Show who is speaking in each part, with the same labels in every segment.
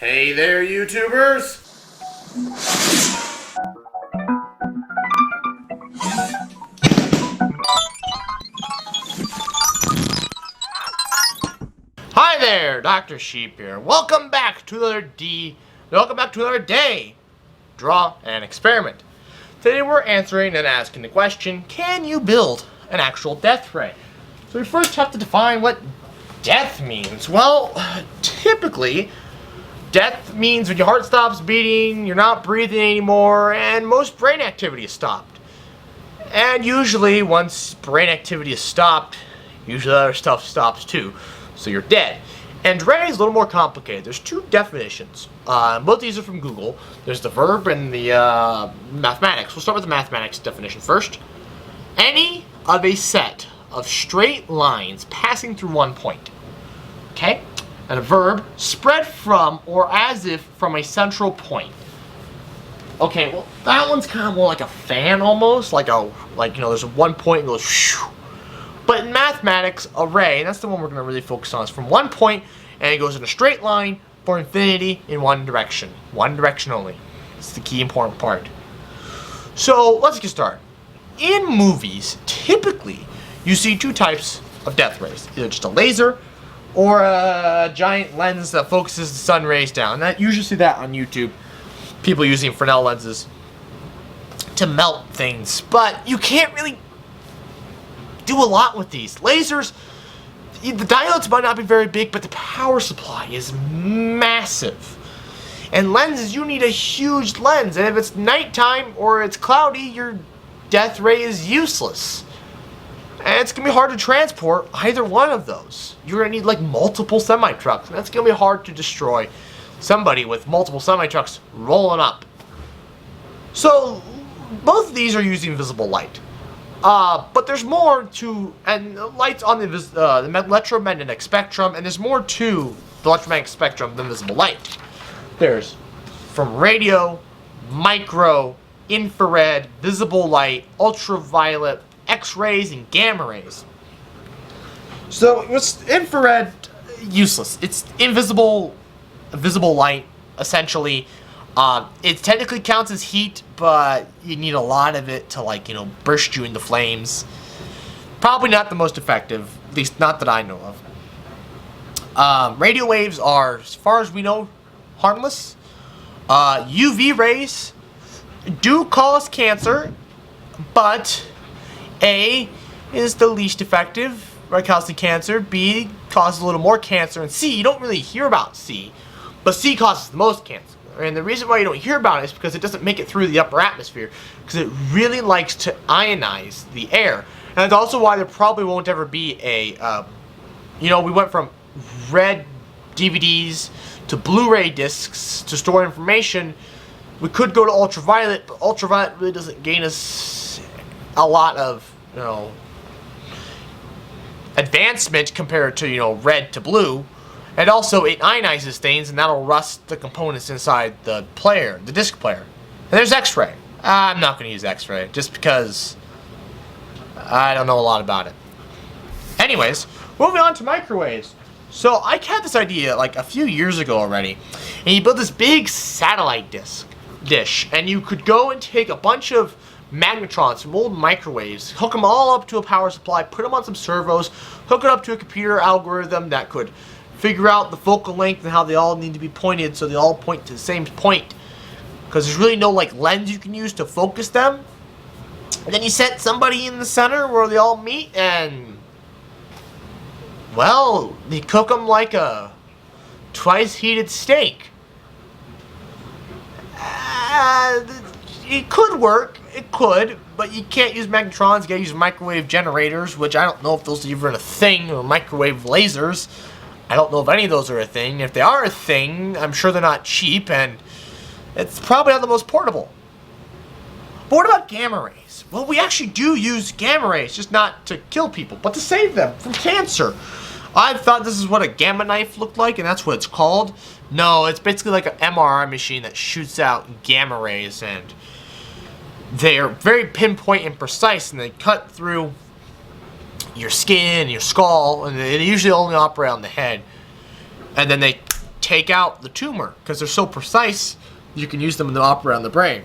Speaker 1: Hey there, YouTubers! Hi there, Dr. Sheep here. Welcome back to another DAE, Draw and Experiment. Today we're answering and asking the question, can you build an actual death ray? So we first have to define what death means. Well, typically, death means when your heart stops beating, you're not breathing anymore, and most brain activity is stopped. And usually, once brain activity is stopped, usually other stuff stops too. So you're dead. And ray is a little more complicated. There's two definitions. Both these are from Google. There's the verb and the mathematics. We'll start with the mathematics definition first. Any of a set of straight lines passing through one point. Okay? And a verb, spread from or as if from a central point. Okay, well, that one's kind of more like a fan almost, there's one point and goes shoo. But in mathematics, a ray, and that's the one we're going to really focus on, is from one point and it goes in a straight line for infinity in one direction. One direction only. It's the key important part. So, let's get started. In movies, typically, you see two types of death rays. Either just a laser or a giant lens that focuses the sun rays down. And that, you usually see that on YouTube. People using Fresnel lenses to melt things. But you can't really do a lot with these. Lasers, the diodes might not be very big, but the power supply is massive. And lenses, you need a huge lens. And if it's nighttime or it's cloudy, your death ray is useless. And it's going to be hard to transport either one of those. You're going to need like multiple semi-trucks. And that's going to be hard to destroy somebody with multiple semi-trucks rolling up. So, both of these are using visible light. But there's more to, and light's on the electromagnetic spectrum, and there's more to the electromagnetic spectrum than visible light. There's from radio, micro, infrared, visible light, ultraviolet, X-rays, and gamma rays. So, what's infrared? Useless. It's invisible, visible light, essentially. It technically counts as heat, but you need a lot of it to, burst you into flames. Probably not the most effective, at least not that I know of. Radio waves are, as far as we know, harmless. UV rays do cause cancer, but A is the least effective, right, causing cancer. B causes a little more cancer, and C, you don't really hear about C, but C causes the most cancer. And the reason why you don't hear about it is because it doesn't make it through the upper atmosphere, because it really likes to ionize the air. And that's also why there probably won't ever be a, we went from red DVDs to Blu-ray discs to store information. We could go to ultraviolet, but ultraviolet really doesn't gain us a lot of, advancement compared to, red to blue. And also, it ionizes things, and that'll rust the components inside the player, the disc player. And there's X-ray. I'm not going to use X-ray, just because I don't know a lot about it. Anyways, moving on to microwaves. So, I had this idea, a few years ago already. And you built this big satellite dish. And you could go and take a bunch of magnetrons from old microwaves, hook them all up to a power supply, put them on some servos, hook it up to a computer algorithm that could figure out the focal length and how they all need to be pointed so they all point to the same point. Because there's really no lens you can use to focus them. And then you set somebody in the center where they all meet and, well, you cook them like a twice heated steak. It could work. It could, but you can't use magnetrons. You gotta use microwave generators, which I don't know if those are even a thing, or microwave lasers. I don't know if any of those are a thing. If they are a thing, I'm sure they're not cheap, and it's probably not the most portable. But what about gamma rays? Well, we actually do use gamma rays, just not to kill people, but to save them from cancer. I thought this is what a gamma knife looked like, and that's what it's called. No, it's basically like an MRI machine that shoots out gamma rays, and they are very pinpoint and precise, and they cut through your skin, your skull, and they usually only operate on the head. And then they take out the tumor because they're so precise. You can use them to operate on the brain.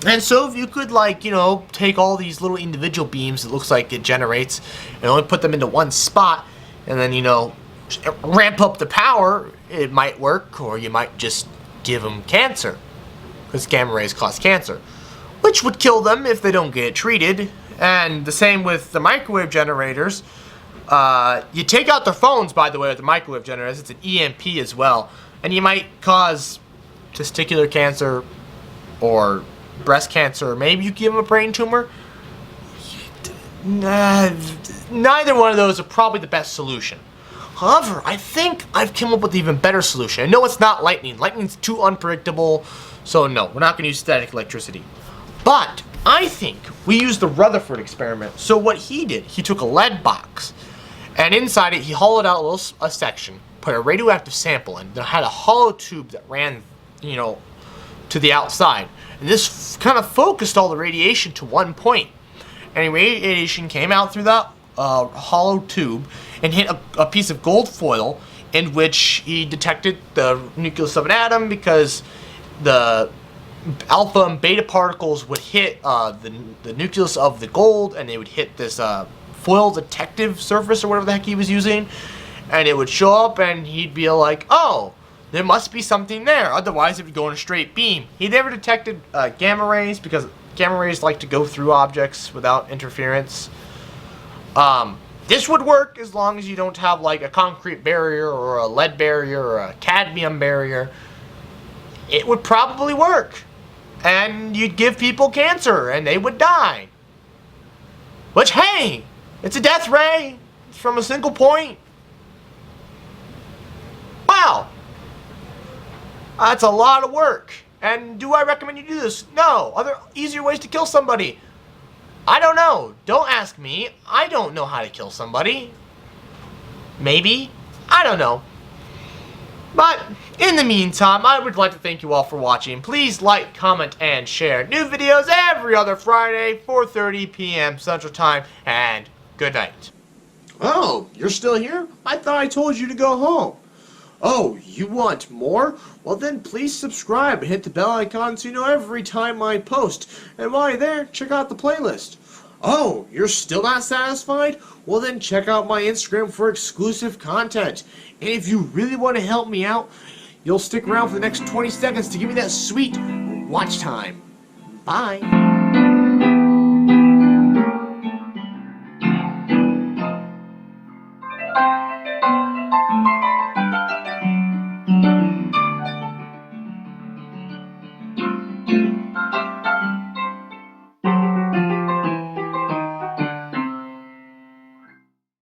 Speaker 1: And so if you could, like, you know, take all these little individual beams it looks like it generates and only put them into one spot and then, you know, ramp up the power, it might work. Or you might just give them cancer because gamma rays cause cancer, which would kill them if they don't get treated. And the same with the microwave generators. You take out their phones, by the way, with the microwave generators. It's an EMP as well. And you might cause testicular cancer or breast cancer. Or maybe you give them a brain tumor. Neither one of those are probably the best solution. However, I think I've come up with an even better solution. I know it's not lightning. Lightning's too unpredictable. So no, we're not going to use static electricity. But I think we used the Rutherford Experiment. So what he did, he took a lead box, and inside it he hollowed out a section, put a radioactive sample in, then had a hollow tube that ran, you know, to the outside. And this kind of focused all the radiation to one point. And radiation came out through that hollow tube and hit a piece of gold foil in which he detected the nucleus of an atom, because the alpha and beta particles would hit the nucleus of the gold, and they would hit this foil detective surface or whatever the heck he was using, and it would show up and he'd be like, oh, there must be something there, otherwise it would go in a straight beam. He never detected gamma rays, because gamma rays like to go through objects without interference. This would work as long as you don't have like a concrete barrier or a lead barrier or a cadmium barrier. It would probably work. And you'd give people cancer and they would die. Which, hey, it's a death ray from a single point. Wow. That's a lot of work. And do I recommend you do this? No. Are there easier ways to kill somebody? I don't know. Don't ask me. I don't know how to kill somebody. Maybe. I don't know. But in the meantime, I would like to thank you all for watching. Please like, comment, and share. New videos every other Friday, 4:30 p.m. Central Time, and good night. Oh, you're still here? I thought I told you to go home. Oh, you want more? Well then please subscribe and hit the bell icon so you know every time I post. And while you're there, check out the playlist. Oh, you're still not satisfied? Well then check out my Instagram for exclusive content. And if you really want to help me out, you'll stick around for the next 20 seconds to give me that sweet watch time. Bye.